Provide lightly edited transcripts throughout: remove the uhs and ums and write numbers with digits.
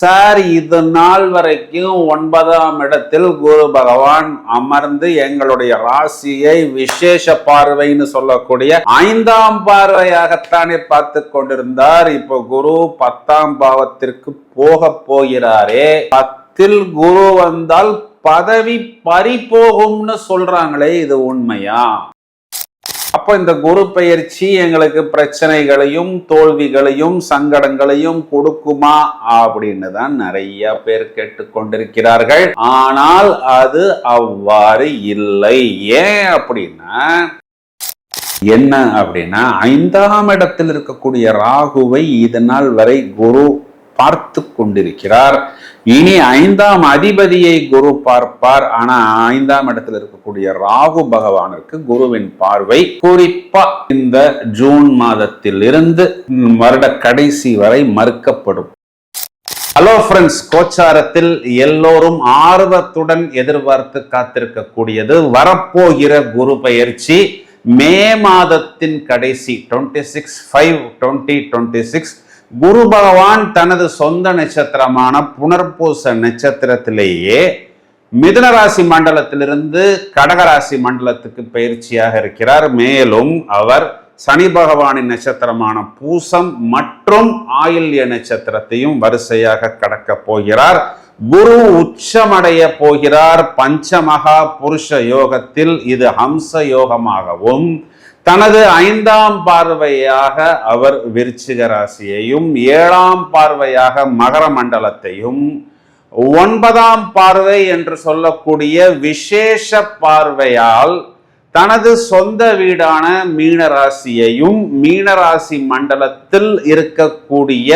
Sir, இது நாள் வரைக்கும் 9ஆம் இடத்தில் குரு பகவான் அமர்ந்து எங்களுடைய ராசியை விசேஷ பார்வைன்னு சொல்லக்கூடிய 5ஆம் பார்வையாகத்தானே பார்த்து கொண்டிருந்தார். இப்போ குரு 10ஆம் பாவத்திற்கு போக போகிறாரே. 10ல் குரு வந்தால் பதவி பறிபோகும்னு சொல்றாங்களே, இது உண்மையா? அப்போ இந்த குரு பெயர்ச்சி எங்களுக்கு பிரச்சனைகளையும் தோல்விகளையும் சங்கடங்களையும் கொடுக்குமா அப்படின்னு தான் நிறைய பேர் கேட்டுக்கொண்டிருக்கிறார்கள். ஆனால் அது அவ்வாறு இல்லை. ஏன் அப்படின்னா, என்ன அப்படின்னா, 5ஆம் இடத்தில் இருக்கக்கூடிய ராகுவை இதனால் வரை குரு பார்த்து கொண்டிருக்கிறார். இனி 5ஆம் அதிபதியை குரு பார்ப்பார். ஆனா 5ஆம் இடத்தில் இருக்கக்கூடிய ராகு பகவானுக்கு குருவின் பார்வை குறிப்பா இந்த ஜூன் மாதத்தில் இருந்து வருட கடைசி வரை மறுக்கப்படும். ஹலோ ஃப்ரெண்ட்ஸ், கோச்சாரத்தில் எல்லோரும் ஆர்வத்துடன் எதிர்பார்த்து காத்திருக்கக்கூடியது வரப்போகிற குரு பெயர்ச்சி. மே மாதத்தின் கடைசி 26/5/2026 குரு பகவான் தனது சொந்த நட்சத்திரமான புனர்பூச நட்சத்திரத்திலேயே மிதுன ராசி மண்டலத்திலிருந்து கடகராசி மண்டலத்துக்கு பயிற்சியாக இருக்கிறார். மேலும் அவர் சனி பகவானின் நட்சத்திரமான பூசம் மற்றும் ஆயில்ய நட்சத்திரத்தையும் வரிசையாக கடக்க போகிறார். குரு உச்சமடைய போகிறார் பஞ்சமகா புருஷ யோகத்தில். இது ஹம்ச யோகமாகவும், தனது 5ஆம் பார்வையாக அவர் விருச்சிக ராசியையும், 7ஆம் பார்வையாக மகர மண்டலத்தையும், 9ஆம் பார்வை என்று சொல்லக்கூடிய விசேஷ பார்வையால் தனது சொந்த வீடான மீன ராசியையும், மீனராசி மண்டலத்தில் இருக்கக்கூடிய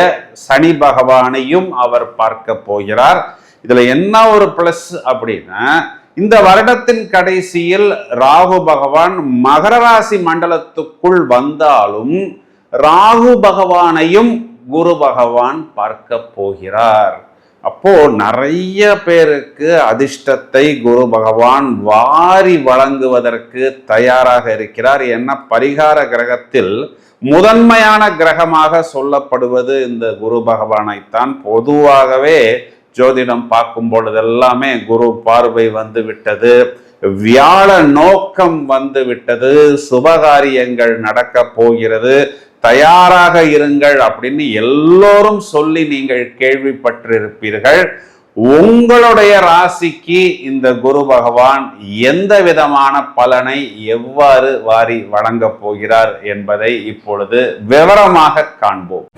சனி பகவானையும் அவர் பார்க்க போகிறார். இதுல என்ன ஒரு பிளஸ் அப்படின்னா, இந்த வருடத்தின் கடைசியில் ராகு பகவான் மகர ராசி மண்டலத்துக்குள் வந்தாலும் ராகு பகவானையும் குரு பகவான் பார்க்க போகிறார். அப்போ நிறைய பேருக்கு அதிர்ஷ்டத்தை குரு பகவான் வாரி வழங்குவதற்கு தயாராக இருக்கிறார். என்ன, பரிகார கிரகத்தில் முதன்மையான கிரகமாக சொல்லப்படுவது இந்த குரு பகவானைத்தான். பொதுவாகவே ஜோதிடம் பார்க்கும் பொழுது எல்லாமே குரு பார்வை வந்து விட்டது, வியாழ நோக்கம் வந்து விட்டது, சுபகாரியங்கள் நடக்க போகிறது, தயாராக இருங்கள் அப்படின்னு எல்லோரும் சொல்லி நீங்கள் கேள்விப்பட்டிருப்பீர்கள். உங்களுடைய ராசிக்கு இந்த குரு பகவான் எந்த விதமான பலனை எவ்வாறு வாரி வழங்க போகிறார் என்பதை இப்பொழுது விவரமாக காண்போம்.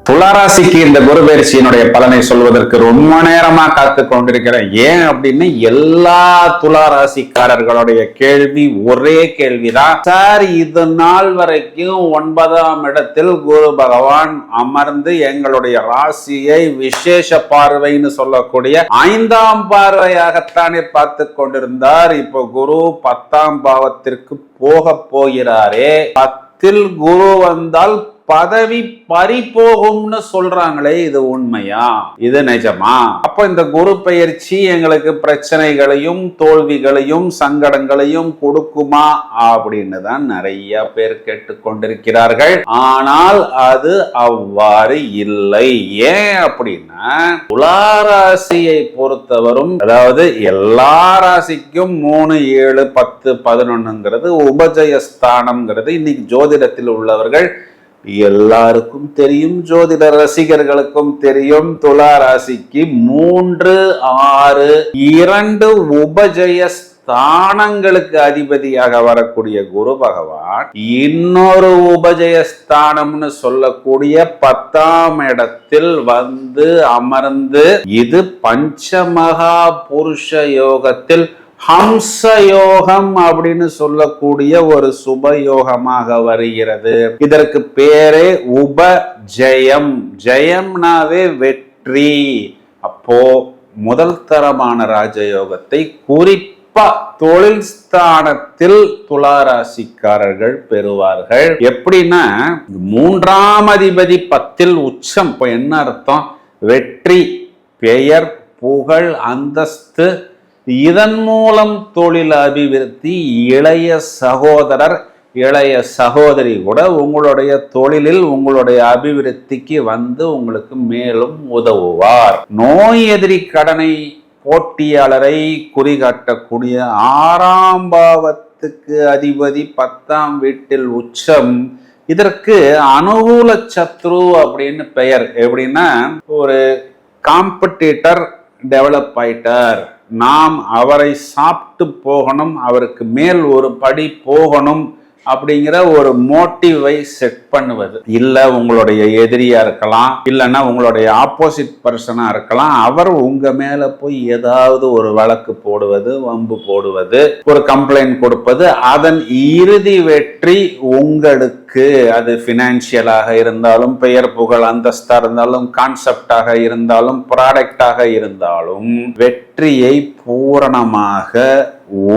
துளாராசிக்கு இந்த குரு பயிற்சியினுடைய பலனை சொல்வதற்கு ரொம்ப நேரமா காத்து கொண்டிருக்கிறேன். ஏன் அப்படின்னு, எல்லா துளாராசிக்காரர்களுடைய கேள்வி ஒரே கேள்விதான். சார், இது நாள் வரைக்கும் 9ஆம் இடத்தில் குரு பகவான் அமர்ந்து எங்களுடைய ராசியை விசேஷ பார்வைன்னு சொல்லக்கூடிய 5ஆம் பார்வையாகத்தானே பார்த்து கொண்டிருந்தார். இப்போ குரு 10ஆம் பாவத்திற்கு போக போகிறாரே. 10ல் குரு வந்தால் பதவி பறிபோகும்னு சொல்றாங்களே, இது உண்மையா? இது நிஜமா? அப்ப இந்த குரு பெயர்ச்சி எங்களுக்கு பிரச்சனைகளையும் தோல்விகளையும் சங்கடங்களையும் கொடுக்குமா அப்படின்னு தான் நிறைய பேர் கேட்டுக்கொண்டிருக்கிறார்கள். ஆனால் அது அவ்வாறு இல்லை. ஏன் அப்படின்னா, துளாராசியை பொறுத்தவரும், அதாவது எல்லா ராசிக்கும் 3, 7, 10, 11ங்கிறது உபஜயஸ்தானம்ங்கிறது இன்னைக்கு ஜோதிடத்தில் உள்ளவர்கள் எல்லாருக்கும் தெரியும், ஜோதிட ரசிகர்களுக்கும் தெரியும். துலா ராசிக்கு 3, 6, 2 உபஜய ஸ்தானங்களுக்கு அதிபதியாக வரக்கூடிய குரு பகவான் இன்னொரு உபஜய ஸ்தானம்னு சொல்லக்கூடிய 10ஆம் இடத்தில் வந்து அமர்ந்து, இது பஞ்சமகா புருஷ யோகத்தில் ஹம்ச யோகம் அப்படின்னு சொல்லக்கூடிய ஒரு சுப யோகமாக வருகிறது. இதற்கு பேரே உபஜயம். ஜெயம்னாவே வெற்றி. அப்போ முதல் தரமான ராஜயோகத்தை குறிப்பா தொழில் ஸ்தானத்தில் துளாராசிக்காரர்கள் பெறுவார்கள். எப்படின்னா, 3ஆம் அதிபதி 10ல் உச்சம். இப்போ என்ன அர்த்தம்? வெற்றி, பெயர், புகழ், அந்தஸ்து, இதன் மூலம் தொழில் அபிவிருத்தி, இளைய சகோதரர், இளைய சகோதரி கூட உங்களுடைய தொழிலில் உங்களுடைய அபிவிருத்திக்கு வந்து உங்களுக்கு மேலும் உதவுவார். நோய் எதிரி கடனை போட்டியாளரை குறிகாட்டக்கூடிய 6ஆம் பாவத்துக்கு அதிபதி 10ஆம் வீட்டில் உச்சம். இதற்கு அனுகூல சத்ரு அப்படின்னு பெயர். எப்படின்னா, ஒரு காம்படிட்டர் டெவலப் ஆயிட்டார், நாம் அவரை சாப்பிட்டு போகணும், அவருக்கு மேல் ஒரு படி போகணும் அப்படிங்கிற ஒரு மோட்டிவை செட் பண்ணுவது. இல்ல உங்களுடைய எதிரியா இருக்கலாம், இல்லைன்னா உங்களுடைய ஆப்போசிட் பர்சனா இருக்கலாம், அவர் உங்க மேல போய் ஏதாவது ஒரு வழக்கு போடுவது, வம்பு போடுவது, ஒரு கம்ப்ளைண்ட் கொடுப்பது, அதன் இறுதி வெற்றி உங்களுக்கு, அது பினான்சியலாக இருந்தாலும், பெயர் புகழ் அந்தஸ்தா இருந்தாலும், கான்செப்டாக இருந்தாலும், ப்ராடக்டாக இருந்தாலும் வெற்றியை பூரணமாக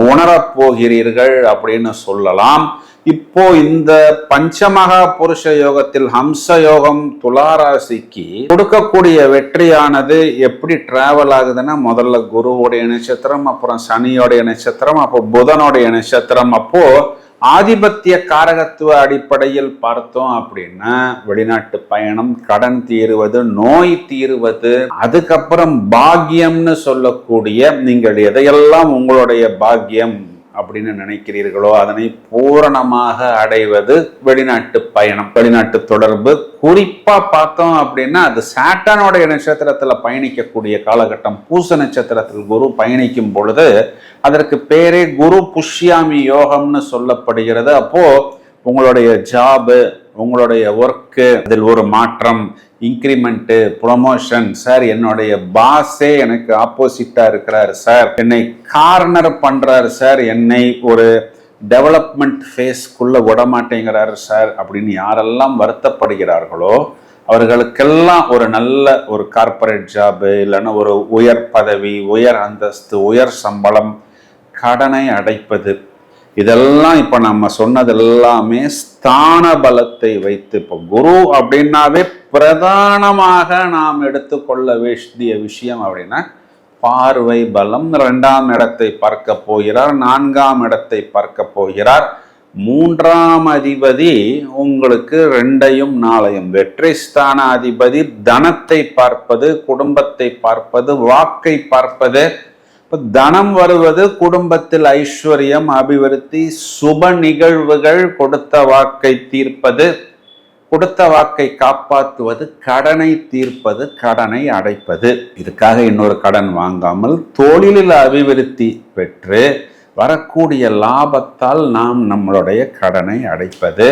உணரப்போகிறீர்கள் அப்படின்னு சொல்லலாம். இப்போ இந்த பஞ்சமகா புருஷ யோகத்தில் ஹம்ச யோகம் துளாராசிக்கு கொடுக்கக்கூடிய வெற்றியானது எப்படி டிராவல் ஆகுதுன்னா, முதல்ல குருவுடைய நட்சத்திரம், அப்புறம் சனியோடைய நட்சத்திரம், அப்போ புதனுடைய நட்சத்திரம். அப்போ ஆதிபத்திய காரகத்துவ அடிப்படையில் பார்த்தோம் அப்படின்னா, வெளிநாட்டு பயணம், கடன் தீருவது, நோய் தீருவது, அதுக்கப்புறம் பாக்கியம்னு சொல்லக்கூடிய, நீங்கள் எதையெல்லாம் உங்களுடைய பாக்கியம் அப்படின்னு நினைக்கிறீர்களோ அதனை பூரணமாக அடைவது வெளிநாட்டு பயணம், வெளிநாட்டு தொடர்பு. குறிப்பா பார்த்தோம் அப்படின்னா, அது சாட்டனுடைய நட்சத்திரத்துல பயணிக்கக்கூடிய காலகட்டம். பூச நட்சத்திரத்தில் குரு பயணிக்கும் பொழுது அதற்கு பேரே குரு புஷ்யாமி யோகம்னு சொல்லப்படுகிறது. அப்போ உங்களுடைய ஜாபு, உங்களுடைய ஒர்க்கு, அதில் ஒரு மாற்றம், இன்க்ரிமெண்ட், ப்ரொமோஷன். சார், என்னுடைய பாஸே எனக்கு ஆப்போசிட்டா இருக்கிறார் சார், என்னை கார்னர் பண்றாரு சார், என்னை ஒரு டெவலப்மெண்ட் ஃபேஸ்க்குள்ள விடமாட்டேங்கிறாரு சார் அப்படின்னு யாரெல்லாம் வருத்தப்படுகிறார்களோ அவர்களுக்கெல்லாம் ஒரு நல்ல ஒரு கார்பரேட் ஜாபு, இல்லைன்னா ஒரு உயர் பதவி, உயர் அந்தஸ்து, உயர் சம்பளம், கடனை அடைப்பது, இதெல்லாம் இப்ப நம்ம சொன்னது எல்லாமே ஸ்தான பலத்தை வைத்து. இப்போ குரு அப்படின்னாவே பிரதானமாக நாம் எடுத்துக்கொள்ள வேண்டிய விஷயம் அப்படின்னா பார்வை பலம். 2ஆம் இடத்தை பார்க்க போகிறார், 4ஆம் இடத்தை பார்க்க போகிறார். 3ஆம் அதிபதி உங்களுக்கு 2ஐயும் 4ஐயும் வெற்றி ஸ்தான அதிபதி தனத்தை பார்ப்பது, குடும்பத்தை பார்ப்பது, வாக்கை பார்ப்பது. தனம் வருவது, குடும்பத்தில் ஐஸ்வர்யம், அபிவிருத்தி, சுப நிகழ்வுகள், கொடுத்த வாக்கை தீர்ப்பது, கொடுத்த வாக்கை காப்பாற்றுவது, கடனை தீர்ப்பது, கடனை அடைப்பது. இதுக்காக இன்னொரு கடன் வாங்காமல் தொழிலில் அபிவிருத்தி பெற்று வரக்கூடிய லாபத்தால் நாம் நம்மளுடைய கடனை அடைப்பது.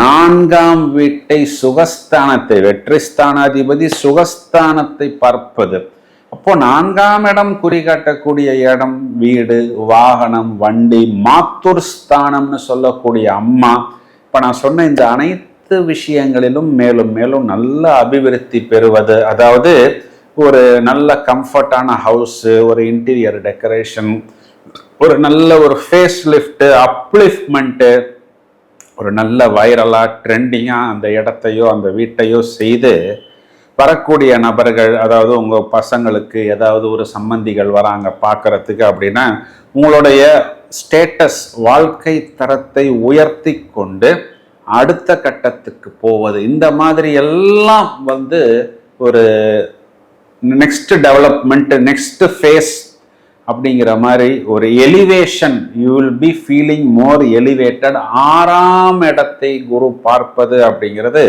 4ஆம் வீட்டை சுகஸ்தானத்தை, வெற்றி ஸ்தானாதிபதி சுகஸ்தானத்தை பார்ப்பது. அப்போ 4ஆம் இடம் குறிகாட்டக்கூடிய இடம் வீடு, வாகனம், வண்டி, மாத்தூர் ஸ்தானம்னு சொல்லக்கூடிய அம்மா. இப்ப நான் சொன்ன இந்த அனைத்து விஷயங்களிலும் மேலும் மேலும் நல்ல அபிவிருத்தி பெறுவது, அதாவது ஒரு நல்ல கம்ஃபர்டான ஹவுஸ், ஒரு இன்டீரியர் டெக்கரேஷன், ஒரு நல்ல ஒரு ஃபேஸ் லிஃப்ட், அப்லிஃப்ட்மெண்ட்டு, ஒரு நல்ல வைரலா ட்ரெண்டிங்கா அந்த இடத்தையோ அந்த வீட்டையோ செய்து வரக்கூடிய நபர்கள், அதாவது உங்கள் பசங்களுக்கு ஏதாவது ஒரு சம்பந்திகள் வராங்க பார்க்கறதுக்கு அப்படின்னா, உங்களுடைய ஸ்டேட்டஸ், வாழ்க்கை தரத்தை உயர்த்தி கொண்டு அடுத்த கட்டத்துக்கு போவது, இந்த மாதிரி எல்லாம் ஒரு நெக்ஸ்ட் டெவலப்மெண்ட், நெக்ஸ்ட் ஃபேஸ் அப்படிங்கிற மாதிரி ஒரு elevation. You will be feeling more elevated. 6ஆம் இடத்தை குரு பார்ப்பது அப்படிங்கிறது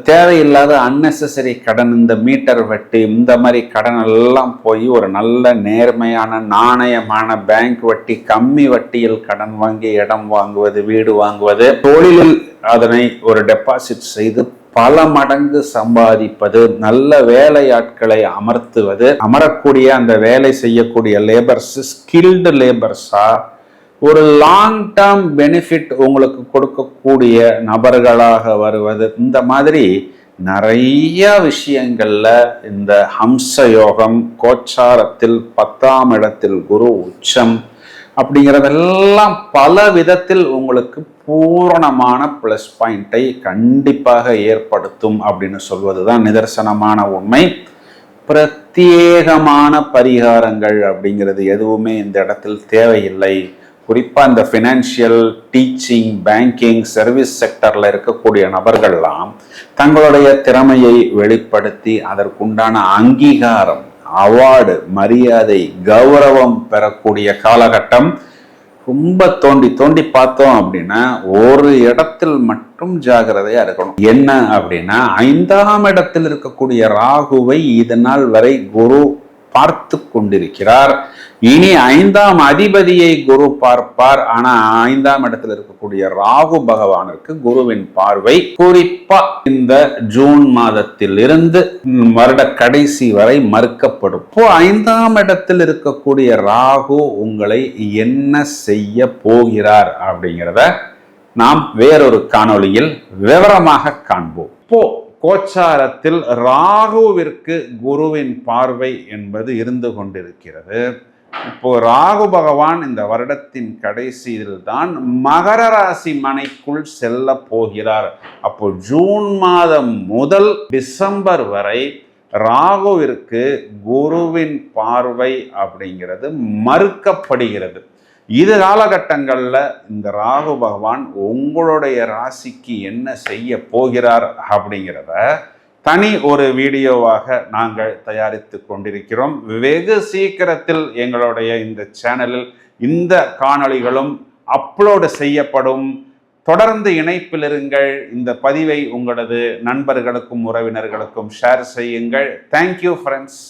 தேவையில்லாத அன்னெசரி கடன், இந்த மீட்டர் வட்டி, இந்த மாதிரி கடன் எல்லாம் போய் ஒரு நல்ல நேர்மையான நாணயமான பேங்க் வட்டி, கம்மி வட்டியில் கடன் வாங்கி இடம் வாங்குவது, வீடு வாங்குவது, தொழிலில் அதனை ஒரு டெபாசிட் செய்து பல மடங்கு சம்பாதிப்பது, நல்ல வேலையாட்களை அமர்த்துவது, அமரக்கூடிய அந்த வேலை செய்யக்கூடிய லேபர்ஸ் ஸ்கில்டு லேபர்ஸா ஒரு லாங் டேர்ம் பெனிஃபிட் உங்களுக்கு கொடுக்கக்கூடிய நபர்களாக வருவது. இந்த மாதிரி நிறைய விஷயங்கள்ல இந்த ஹம்ச யோகம், கோச்சாரத்தில் 10ஆம் இடத்தில் குரு உச்சம் அப்படிங்கிறதெல்லாம் பல விதத்தில் உங்களுக்கு பூரணமான பிளஸ் பாயிண்டை கண்டிப்பாக ஏற்படுத்தும் அப்படின்னு சொல்வதுதான் நிதர்சனமான உண்மை. பிரத்யேகமான பரிகாரங்கள் அப்படிங்கிறது எதுவுமே இந்த இடத்தில் தேவையில்லை. குறிப்பா இந்த ஃபினான்ஷியல், டீச்சிங், பேங்கிங், சர்வீஸ் செக்டர்ல இருக்கக்கூடிய நபர்கள்லாம் தங்களுடைய திறமையை வெளிப்படுத்தி அதற்குண்டான அங்கீகாரம், அவார்டு, மரியாதை, கௌரவம் பெறக்கூடிய காலகட்டம். ரொம்ப தோண்டி தோண்டி பார்த்தோம் அப்படின்னா ஒரு இடத்தில் மட்டும் ஜாகிரதையா இருக்கணும். என்ன அப்படின்னா 5ஆம் இடத்தில் இருக்கக்கூடிய ராகுவை இதனால் வரை குரு பார்த்து கொண்டிருக்கிறார். இனி 5ஆம் அதிபதியை குரு பார்ப்பார். ஆனா 5ஆம் இடத்தில் இருக்கக்கூடிய ராகு பகவானுக்கு குருவின் பார்வை குறிப்பா இந்த ஜூன் மாதத்தில் இருந்து வருட கடைசி வரை மறுக்கப்படும். இப்போ 5ஆம் இடத்தில் இருக்கக்கூடிய ராகு உங்களை என்ன செய்ய போகிறார் அப்படிங்கிறத நாம் வேறொரு காணொளியில் விவரமாக காண்போம். இப்போ கோச்சாரத்தில் ராகுவிற்கு குருவின் பார்வை என்பது இருந்து கொண்டிருக்கிறது. இப்போ ராகு பகவான் இந்த வருடத்தின் கடைசியில் தான் மகர ராசி மனைக்குள் செல்ல போகிறார். அப்போ ஜூன் மாதம் முதல் டிசம்பர் வரை ராகுவிற்கு குருவின் பார்வை அப்படிங்கிறது மறுக்கப்படுகிறது. இது காலகட்டங்களில் இந்த ராகு பகவான் உங்களுடைய ராசிக்கு என்ன செய்ய போகிறார் அப்படிங்கிறத தனி ஒரு வீடியோவாக நாங்கள் தயாரித்து கொண்டிருக்கிறோம். வெகு சீக்கிரத்தில் எங்களுடைய இந்த சேனலில் இந்த காணொளிகளும் அப்லோடு செய்யப்படும். தொடர்ந்து இணைப்பில் இருங்கள். இந்த பதிவை உங்களது நண்பர்களுக்கும் உறவினர்களுக்கும் ஷேர் செய்யுங்கள். Thank you friends.